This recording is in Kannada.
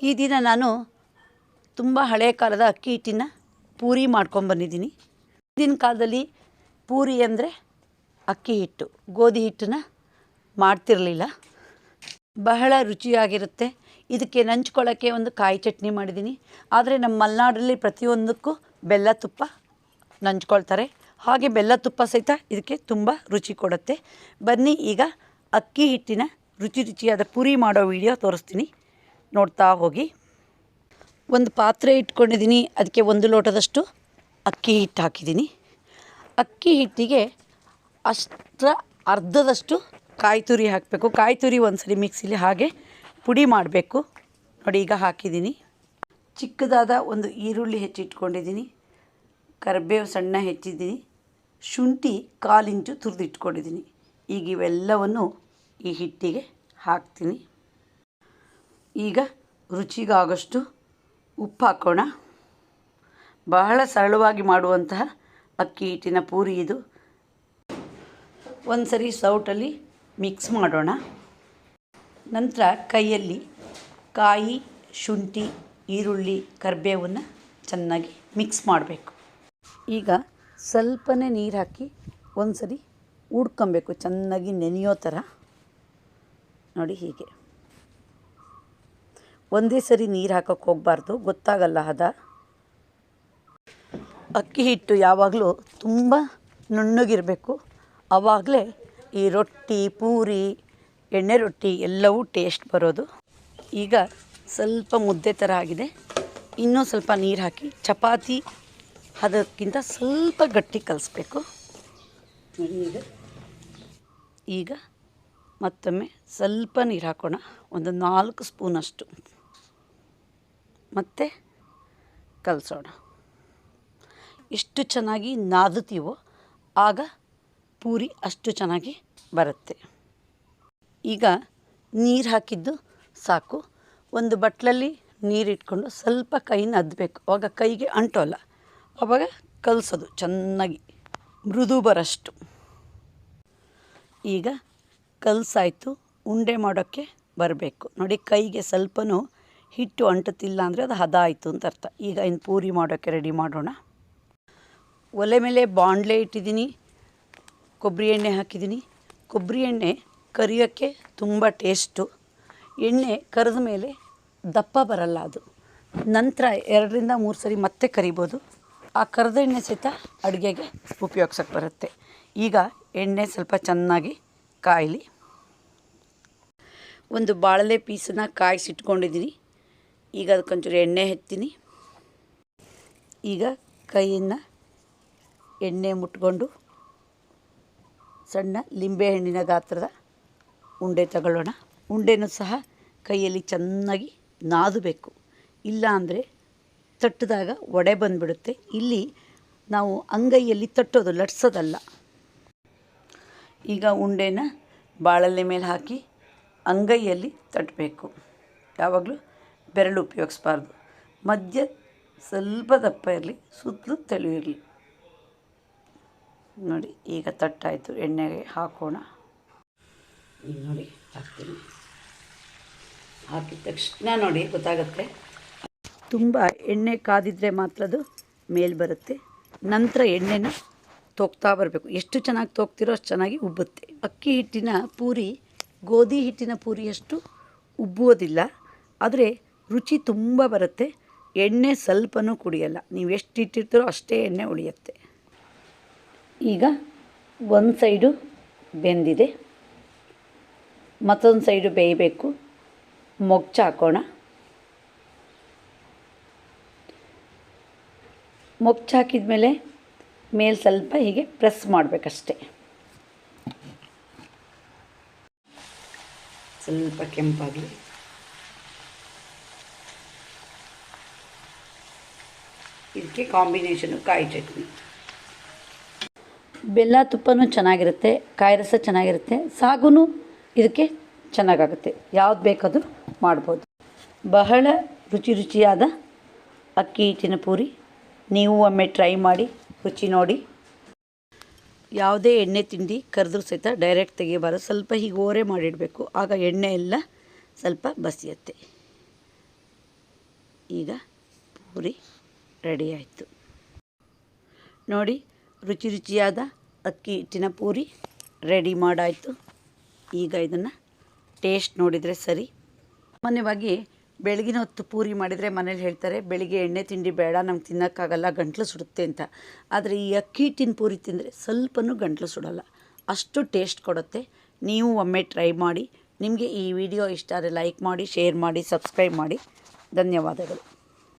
ಈ ದಿನ ನಾನು ತುಂಬ ಹಳೆಯ ಕಾಲದ ಅಕ್ಕಿ ಹಿಟ್ಟಿನ ಪೂರಿ ಮಾಡ್ಕೊಂಬಂದಿದ್ದೀನಿ. ಹಿಂದಿನ ಕಾಲದಲ್ಲಿ ಪೂರಿ ಅಂದರೆ ಅಕ್ಕಿ ಹಿಟ್ಟು, ಗೋಧಿ ಹಿಟ್ಟನ್ನ ಮಾಡ್ತಿರಲಿಲ್ಲ. ಬಹಳ ರುಚಿಯಾಗಿರುತ್ತೆ. ಇದಕ್ಕೆ ನಂಚ್ಕೊಳ್ಳೋಕ್ಕೆ ಒಂದು ಕಾಯಿ ಚಟ್ನಿ ಮಾಡಿದ್ದೀನಿ. ಆದರೆ ನಮ್ಮ ಮಲೆನಾಡಲ್ಲಿ ಪ್ರತಿಯೊಂದಕ್ಕೂ ಬೆಲ್ಲ ತುಪ್ಪ ನಂಚ್ಕೊಳ್ತಾರೆ. ಹಾಗೆ ಬೆಲ್ಲ ತುಪ್ಪ ಸಹಿತ ಇದಕ್ಕೆ ತುಂಬ ರುಚಿ ಕೊಡುತ್ತೆ. ಬನ್ನಿ ಈಗ ಅಕ್ಕಿ ಹಿಟ್ಟಿನ ರುಚಿಯಾದ ಪೂರಿ ಮಾಡೋ ವಿಡಿಯೋ ತೋರಿಸ್ತೀನಿ, ನೋಡ್ತಾ ಹೋಗಿ. ಒಂದು ಪಾತ್ರೆ ಇಟ್ಕೊಂಡಿದ್ದೀನಿ, ಅದಕ್ಕೆ 1 ಲೋಟದಷ್ಟು ಅಕ್ಕಿ ಹಿಟ್ಟು ಹಾಕಿದ್ದೀನಿ. ಅಕ್ಕಿ ಹಿಟ್ಟಿಗೆ ಅರ್ಧದಷ್ಟು ಕಾಯಿ ತುರಿ ಹಾಕಬೇಕು. ಕಾಯಿ ತುರಿ ಒಂದ್ಸರಿ ಮಿಕ್ಸಿಲಿ ಹಾಗೆ ಪುಡಿ ಮಾಡಬೇಕು. ನೋಡಿ, ಈಗ ಹಾಕಿದ್ದೀನಿ. ಚಿಕ್ಕದಾದ ಒಂದು ಈರುಳ್ಳಿ ಹೆಚ್ಚಿಟ್ಕೊಂಡಿದ್ದೀನಿ, ಕರಿಬೇವು ಸಣ್ಣ ಹೆಚ್ಚಿದ್ದೀನಿ, ಶುಂಠಿ 1/4 ಇಂಚು ತುರಿದಿಟ್ಕೊಂಡಿದ್ದೀನಿ. ಈಗ ಇವೆಲ್ಲವನ್ನು ಈ ಹಿಟ್ಟಿಗೆ ಹಾಕ್ತೀನಿ. ಈಗ ರುಚಿಗಾಗಷ್ಟು ಉಪ್ಪು ಹಾಕೋಣ. ಬಹಳ ಸರಳವಾಗಿ ಮಾಡುವಂತಹ ಅಕ್ಕಿ ಹಿಟ್ಟಿನ ಪೂರಿ ಇದು. ಒಂದು ಸರಿ ಸೌಟಲ್ಲಿ ಮಿಕ್ಸ್ ಮಾಡೋಣ. ನಂತರ ಕೈಯಲ್ಲಿ ಕಾಯಿ, ಶುಂಠಿ, ಈರುಳ್ಳಿ, ಕರಿಬೇವನ್ನು ಚೆನ್ನಾಗಿ ಮಿಕ್ಸ್ ಮಾಡಬೇಕು. ಈಗ ಸ್ವಲ್ಪನೇ ನೀರು ಹಾಕಿ ಒಂದು ಸರಿ ಉಡ್ಕೊಬೇಕು, ಚೆನ್ನಾಗಿ ನೆನೆಯೋ ಥರ. ನೋಡಿ, ಹೀಗೆ ಒಂದೇ ಸರಿ ನೀರು ಹಾಕೋಕ್ಕೆ ಹೋಗಬಾರ್ದು, ಗೊತ್ತಾಗಲ್ಲ ಹದ. ಅಕ್ಕಿ ಹಿಟ್ಟು ಯಾವಾಗಲೂ ತುಂಬ ನುಣ್ಣಗಿರಬೇಕು, ಆವಾಗಲೇ ಈ ರೊಟ್ಟಿ, ಪೂರಿ, ಎಣ್ಣೆ ರೊಟ್ಟಿ ಎಲ್ಲವೂ ಟೇಸ್ಟ್ ಬರೋದು. ಈಗ ಸ್ವಲ್ಪ ಮುದ್ದೆ ಥರ ಆಗಿದೆ. ಇನ್ನೂ ಸ್ವಲ್ಪ ನೀರು ಹಾಕಿ ಚಪಾತಿ ಅದಕ್ಕಿಂತ ಸ್ವಲ್ಪ ಗಟ್ಟಿ ಕಲಿಸ್ಬೇಕು. ಈಗ ಮತ್ತೊಮ್ಮೆ ಸ್ವಲ್ಪ ನೀರು ಹಾಕೋಣ, ಒಂದು 4 ಸ್ಪೂನಷ್ಟು. ಮತ್ತೆ ಕಲಸೋಣ. ಎಷ್ಟು ಚೆನ್ನಾಗಿ ನಾದುತ್ತೀವೋ ಆಗ ಪೂರಿ ಅಷ್ಟು ಚೆನ್ನಾಗಿ ಬರುತ್ತೆ. ಈಗ ನೀರು ಹಾಕಿದ್ದು ಸಾಕು. ಒಂದು ಬಟ್ಲಲ್ಲಿ ನೀರಿಟ್ಕೊಂಡು ಸ್ವಲ್ಪ ಕೈನ ಅದ್ದಬೇಕು, ಆವಾಗ ಕೈಗೆ ಅಂಟೋಲ್ಲ. ಆವಾಗ ಕಲಸೋದು ಚೆನ್ನಾಗಿ ಮೃದು ಬರೋಷ್ಟು. ಈಗ ಕಲಸಾಯಿತು, ಉಂಡೆ ಮಾಡೋಕ್ಕೆ ಬರಬೇಕು. ನೋಡಿ, ಕೈಗೆ ಸ್ವಲ್ಪನೂ ಹಿಟ್ಟು ಅಂಟುತ್ತಿಲ್ಲ ಅಂದರೆ ಅದು ಹದ ಆಯಿತು ಅಂತ ಅರ್ಥ. ಈಗ ಇನ್ನು ಪೂರಿ ಮಾಡೋಕ್ಕೆ ರೆಡಿ ಮಾಡೋಣ. ಒಲೆ ಮೇಲೆ ಬಾಣಲೆ ಇಟ್ಟಿದ್ದೀನಿ, ಕೊಬ್ಬರಿ ಎಣ್ಣೆ ಹಾಕಿದ್ದೀನಿ. ಕೊಬ್ಬರಿ ಎಣ್ಣೆ ಕರಿಯೋಕ್ಕೆ ತುಂಬ ಟೇಸ್ಟು. ಎಣ್ಣೆ ಕರೆದ ಮೇಲೆ ದಪ್ಪ ಬರಲ್ಲ ಅದು. ನಂತರ 2ರಿಂದ 3 ಸರಿ ಮತ್ತೆ ಕರಿಬೋದು. ಆ ಕರೆದ ಎಣ್ಣೆ ಸಹಿತ ಅಡುಗೆಗೆ ಉಪಯೋಗಿಸೋಕ್ಕೆ ಬರುತ್ತೆ. ಈಗ ಎಣ್ಣೆ ಸ್ವಲ್ಪ ಚೆನ್ನಾಗಿ ಕಾಯಲಿ. ಒಂದು ಬಾಳಲೆ ಪೀಸನ್ನು ಕಾಯಿಸಿಟ್ಕೊಂಡಿದ್ದೀನಿ. ಈಗ ಅದಕ್ಕೊಂಚೂರು ಎಣ್ಣೆ ಹಚ್ತೀನಿ. ಈಗ ಕೈಯನ್ನು ಎಣ್ಣೆ ಮುಟ್ಕೊಂಡು ಸಣ್ಣ ಲಿಂಬೆಹಣ್ಣಿನ ಗಾತ್ರದ ಉಂಡೆ ತಗೊಳ್ಳೋಣ. ಉಂಡೆನೂ ಸಹ ಕೈಯಲ್ಲಿ ಚೆನ್ನಾಗಿ ನಾದಬೇಕು, ಇಲ್ಲ ಅಂದರೆ ತಟ್ಟಿದಾಗ ಒಡೆ ಬಂದುಬಿಡುತ್ತೆ. ಇಲ್ಲಿ ನಾವು ಅಂಗೈಯಲ್ಲಿ ತಟ್ಟೋದು, ಲಟ್ಸೋದಲ್ಲ. ಈಗ ಉಂಡೆನ ಬಾಳಲೆ ಮೇಲೆ ಹಾಕಿ ಅಂಗೈಯಲ್ಲಿ ತಟ್ಟಬೇಕು. ಯಾವಾಗಲೂ ಬೆರಳು ಉಪಯೋಗಿಸ್ಬಾರ್ದು. ಮಧ್ಯ ಸ್ವಲ್ಪ ದಪ್ಪ ಇರಲಿ, ಸುತ್ತಲೂ ತೆಳು ಇರಲಿ. ನೋಡಿ, ಈಗ ತಟ್ಟಾಯಿತು. ಎಣ್ಣೆಗೆ ಹಾಕೋಣ. ಈಗ ನೋಡಿ, ಹಾಕ್ತೀನಿ. ಹಾಕಿದ ತಕ್ಷಣ ನೋಡಿ ಗೊತ್ತಾಗುತ್ತೆ. ತುಂಬ ಎಣ್ಣೆ ಕಾದಿದ್ರೆ ಮಾತ್ರ ಅದು ಮೇಲೆ ಬರುತ್ತೆ. ನಂತರ ಎಣ್ಣೆನ ತೊಗ್ತಾ ಬರಬೇಕು. ಎಷ್ಟು ಚೆನ್ನಾಗಿ ತೊಗ್ತಿರೋ ಅಷ್ಟು ಚೆನ್ನಾಗಿ ಉಬ್ಬುತ್ತೆ. ಅಕ್ಕಿ ಹಿಟ್ಟಿನ ಪೂರಿ ಗೋಧಿ ಹಿಟ್ಟಿನ ಪೂರಿಯಷ್ಟು ಉಬ್ಬುವುದಿಲ್ಲ, ಆದರೆ ರುಚಿ ತುಂಬ ಬರುತ್ತೆ. ಎಣ್ಣೆ ಸ್ವಲ್ಪನೂ ಕುಡಿಯಲ್ಲ. ನೀವು ಎಷ್ಟು ಇಟ್ಟಿರ್ತೀರೋ ಅಷ್ಟೇ ಎಣ್ಣೆ ಉಳಿಯುತ್ತೆ. ಈಗ ಒಂದು ಸೈಡು ಬೆಂದಿದೆ, ಮತ್ತೊಂದು ಸೈಡು ಬೇಯಬೇಕು. ಮೊಗ್ಚು ಹಾಕೋಣ. ಮೊಗ್ಚು ಹಾಕಿದ ಮೇಲೆ ಮೇಲೆ ಸ್ವಲ್ಪ ಹೀಗೆ ಪ್ರೆಸ್ ಮಾಡಬೇಕಷ್ಟೆ. ಸ್ವಲ್ಪ ಕೆಂಪಾಗಲಿ. ಇದಕ್ಕೆ ಕಾಂಬಿನೇಷನು ಕಾಯಿ ಚಟ್ನಿ. ಬೆಲ್ಲ ತುಪ್ಪನೂ ಚೆನ್ನಾಗಿರುತ್ತೆ, ಕಾಯಿ ರಸ ಚೆನ್ನಾಗಿರುತ್ತೆ, ಸಾಗುನೂ ಇದಕ್ಕೆ ಚೆನ್ನಾಗಾಗುತ್ತೆ. ಯಾವ್ದು ಬೇಕಾದರೂ ಮಾಡ್ಬೋದು. ಬಹಳ ರುಚಿಯಾದ ಅಕ್ಕಿ ಹಿಟ್ಟಿನ ಪೂರಿ ನೀವು ಒಮ್ಮೆ ಟ್ರೈ ಮಾಡಿ ರುಚಿ ನೋಡಿ. ಯಾವುದೇ ಎಣ್ಣೆ ತಿಂಡಿ ಕರೆದ್ರೂ ಸಹಿತ ಡೈರೆಕ್ಟ್ ತೆಗಿಬಾರದು. ಸ್ವಲ್ಪ ಹೀಗೆ ಓರೆ ಮಾಡಿಡಬೇಕು, ಆಗ ಎಣ್ಣೆ ಎಲ್ಲ ಸ್ವಲ್ಪ ಬಸಿಯುತ್ತೆ. ಈಗ ಪೂರಿ ರೆಡಿ ಆಯಿತು ನೋಡಿ. ರುಚಿ ರುಚಿಯಾದ ಅಕ್ಕಿ ಹಿಟ್ಟಿನ ಪೂರಿ ರೆಡಿ ಮಾಡಾಯಿತು. ಈಗ ಇದನ್ನು ಟೇಸ್ಟ್ ನೋಡಿದರೆ ಸರಿ. ಸಾಮಾನ್ಯವಾಗಿ ಬೆಳಗಿನ ಹೊತ್ತು ಪೂರಿ ಮಾಡಿದರೆ ಮನೇಲಿ ಹೇಳ್ತಾರೆ ಬೆಳಿಗ್ಗೆ ಎಣ್ಣೆ ತಿಂಡಿ ಬೇಡ, ನಮ್ಗೆ ತಿನ್ನೋಕ್ಕಾಗಲ್ಲ, ಗಂಟಲು ಸುಡುತ್ತೆ ಅಂತ. ಆದರೆ ಈ ಅಕ್ಕಿ ಹಿಟ್ಟಿನ ಪೂರಿ ತಿಂದರೆ ಸ್ವಲ್ಪನೂ ಗಂಟಲು ಸುಡಲ್ಲ, ಅಷ್ಟು ಟೇಸ್ಟ್ ಕೊಡುತ್ತೆ. ನೀವು ಒಮ್ಮೆ ಟ್ರೈ ಮಾಡಿ. ನಿಮಗೆ ಈ ವಿಡಿಯೋ ಇಷ್ಟ ಆದರೆ ಲೈಕ್ ಮಾಡಿ, ಶೇರ್ ಮಾಡಿ, ಸಬ್ಸ್ಕ್ರೈಬ್ ಮಾಡಿ. ಧನ್ಯವಾದಗಳು.